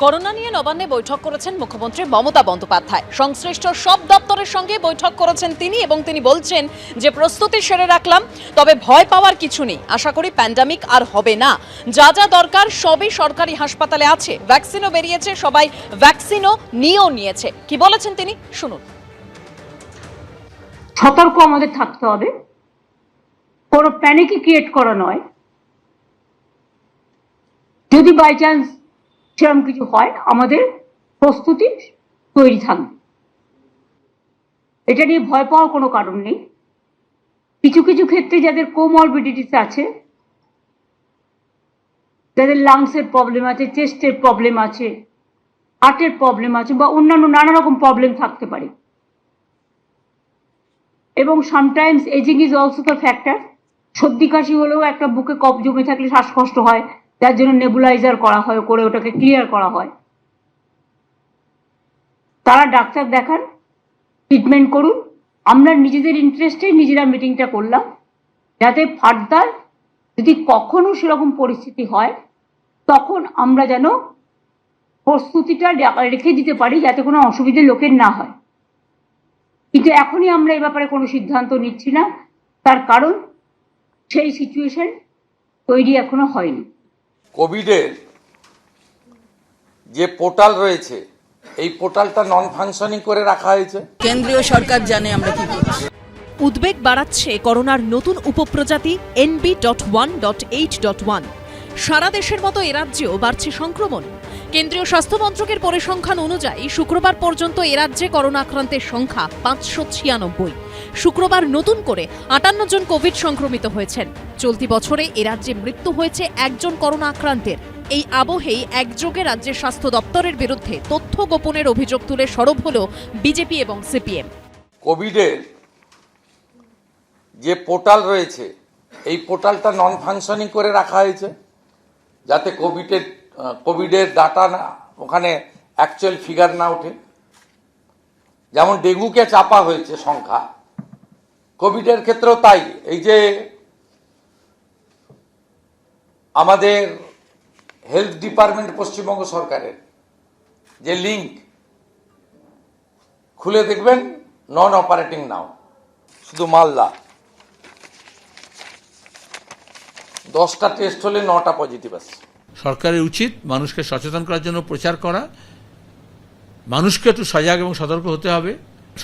Corona নিয়ে নবান্নে বৈঠক করেছেন মুখ্যমন্ত্রী মমতা বন্দ্যোপাধ্যায়। সংশ্লিষ্ট সব দপ্তরের সঙ্গে বৈঠক করেছেন তিনি এবং তিনি বলছেন যে প্রস্তুতি সেরে রাখলাম, তবে ভয় পাওয়ার কিছু নেই। আশা করি প্যান্ডামিক আর হবে না। যা যা দরকার সবই সরকারি হাসপাতালে আছে। ভ্যাকসিনও বেরিয়েছে, সবাই ভ্যাকসিনও নিয়েছে। কি বলেছেন তিনি শুনুন। সতর্ক আমাদের থাকতে হবে, কোনো প্যানিকই ক্রিয়েট করা নয়। যদি বাই চান্স সেরকম কিছু হয়, আমাদের প্রস্তুতি তৈরি থাকবে। এটা নিয়ে ভয় পাওয়ার কোনো কারণ নেই। কিছু কিছু ক্ষেত্রে যাদের কোমরবিডিটিস আছে, যাদের লাংসের প্রবলেম আছে, চেস্টের প্রবলেম আছে, হার্টের প্রবলেম আছে বা অন্যান্য নানা রকম প্রবলেম থাকতে পারে, এবং sometimes ageing is also the factor. সর্দি কাশি হলেও একটা বুকে কফ জমে থাকলে শ্বাসকষ্ট হয়, যার জন্য নেবুলাইজার করা হয়, করে ওটাকে ক্লিয়ার করা হয়। তারা ডাক্তার দেখান, ট্রিটমেন্ট করুন। আমরা নিজেদের ইন্টারেস্টে নিজেরা মিটিংটা করলাম, যাতে ফার্দার যদি কখনো সেরকম পরিস্থিতি হয় তখন আমরা যেন প্রস্তুতিটা রেখে দিতে পারি, যাতে কোনো অসুবিধে লোকের না হয়। কিন্তু এখনই আমরা এ ব্যাপারে কোনো সিদ্ধান্ত নিচ্ছি না, তার কারণ সেই সিচুয়েশন তৈরি এখনো হয়নি। কোভিডের যে পোর্টাল রয়েছে, এই পোর্টালটা নন ফাংশনিং করে রাখা হয়েছে। কেন্দ্রীয় সরকার জানে আমরা কি করছি। উদ্বেগ বাড়াচ্ছে করোনার নতুন উপপ্রজাতি NB.1.8.1। সারা দেশের মতো এ রাজ্যেও বাড়ছে সংক্রমণ। কেন্দ্রীয় স্বাস্থ্য মন্ত্রকের পরিসংখ্যান অনুযায়ী শুক্রবার পর্যন্ত এ রাজ্যে করোনা আক্রান্তের সংখ্যা 596। শুক্রবার নতুন করে 58 জন কোভিড সংক্রমিত হয়েছেন। চলতি বছরে এ রাজ্যে মৃত্যু হয়েছে 1 জন করোনা আক্রান্তের। এই আবহেই একযোগে রাজ্যের স্বাস্থ্য দপ্তরের বিরুদ্ধে তথ্য গোপনের অভিযোগ তুলে সরব হল বিজেপি এবং সিপিএম। কোভিডের যে পোর্টাল রয়েছে, এই পোর্টালটা নন ফাংশনিং করে রাখা হয়েছে, যাতে কোভিডের ডাটা না, ওখানে অ্যাকচুয়াল ফিগার না ওঠে। যেমন ডেঙ্গুকে চাপা হয়েছে সংখ্যা, কোভিডের ক্ষেত্রেও তাই। এই যে আমাদের হেলথ ডিপার্টমেন্ট পশ্চিমবঙ্গ সরকারের যে লিঙ্ক খুলে দেখবেন, নন অপারেটিং নাও। শুধু মালদা 10টা টেস্ট হলে 9টা পজিটিভ আসছে। সরকারের উচিত মানুষকে সচেতন করার জন্য প্রচার করা, মানুষকে একটু সজাগ এবং সতর্ক হতে হবে।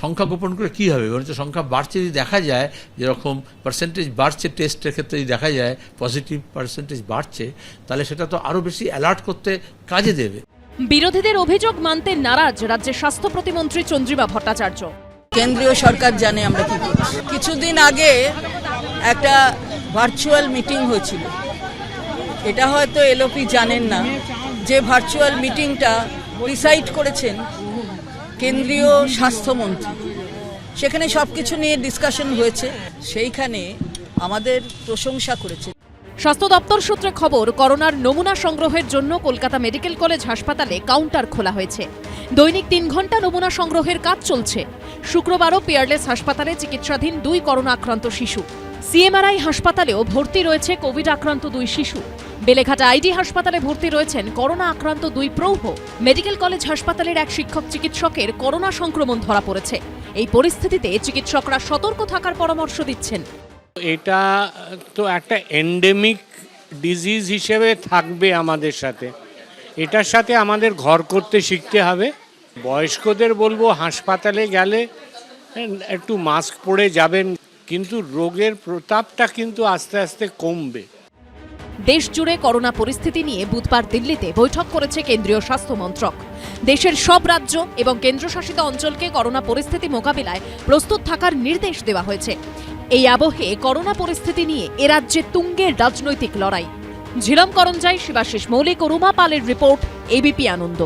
সংখ্যা গোপন করে কি হবে? বরঞ্চ সংখ্যা বাড়ছে যদি দেখা যায়, যেরকম পার্সেন্টেজ বাড়ছে টেস্টের ক্ষেত্রে যদি দেখা যায় পজিটিভ পার্সেন্টেজ বাড়ছে, তাহলে সেটা তো আরও বেশি অ্যালার্ট করতে কাজে দেবে। বিরোধীদের অভিযোগ মানতে নারাজ রাজ্যের স্বাস্থ্য প্রতিমন্ত্রী চন্দ্রিমা ভট্টাচার্য। কেন্দ্রীয় সরকার জানে আমরা কি করছি। কিছুদিন আগে একটা ভার্চুয়াল মিটিং হয়েছিল, এটা হয়তো এলওপি জানেন না, যে ভার্চুয়াল মিটিংটা প্রিসাইড করেছেন কেন্দ্রীয় স্বাস্থ্যমন্ত্রী। সেখানে সবকিছু নিয়ে ডিসকাশন হয়েছে, সেইখানে আমাদের প্রশংসা করেছে। স্বাস্থ্য দপ্তর সূত্রে খবর, করোনার নমুনা সংগ্রহের জন্য কলকাতা মেডিকেল কলেজ হাসপাতালে কাউন্টার খোলা হয়েছে। দৈনিক 3 ঘন্টা নমুনা সংগ্রহের কাজ চলছে। শুক্রবারও পিয়ারলেস হাসপাতালে চিকিৎসাধীন 2 করোনা আক্রান্ত শিশু। সিএমআরআই হাসপাতালেও ভর্তি রয়েছে কোভিড আক্রান্ত 2 শিশু। বেলেঘাটা আইডি হাসপাতালে ভর্তি রয়েছেন করোনা আক্রান্ত 2 প্রৌঢ়। মেডিকেল কলেজ হাসপাতালের এক শিক্ষক চিকিৎসকের করোনা সংক্রমণ ধরা পড়েছে। এই পরিস্থিতিতে চিকিৎসকরা সতর্ক থাকার পরামর্শ দিচ্ছেন। এটা তো একটা এন্ডেমিক ডিজিজ হিসেবে থাকবে আমাদের সাথে, এটার সাথে আমাদের ঘর করতে শিখতে হবে। বয়স্কদের বলবো হাসপাতালে গেলে একটু মাস্ক পরে যাবেন, কিন্তু রোগের প্রতাপটা কিন্তু আস্তে আস্তে কমবে। দেশ জুড়ে করোনা পরিস্থিতি নিয়ে বুধবার দিল্লিতে বৈঠক করেছে কেন্দ্রীয় স্বাস্থ্য মন্ত্রক। দেশের সব রাজ্য এবং কেন্দ্রশাসিত অঞ্চলকে করোনা পরিস্থিতি মোকাবিলায় প্রস্তুত থাকার নির্দেশ দেওয়া হয়েছে। এই আবহে করোনা পরিস্থিতি নিয়ে এ রাজ্যে তুঙ্গের রাজনৈতিক লড়াই। ঝিলম করঞ্জাই, শিবাশিস মৌলিক ও রুমা পালের রিপোর্ট, এবিপি আনন্দ।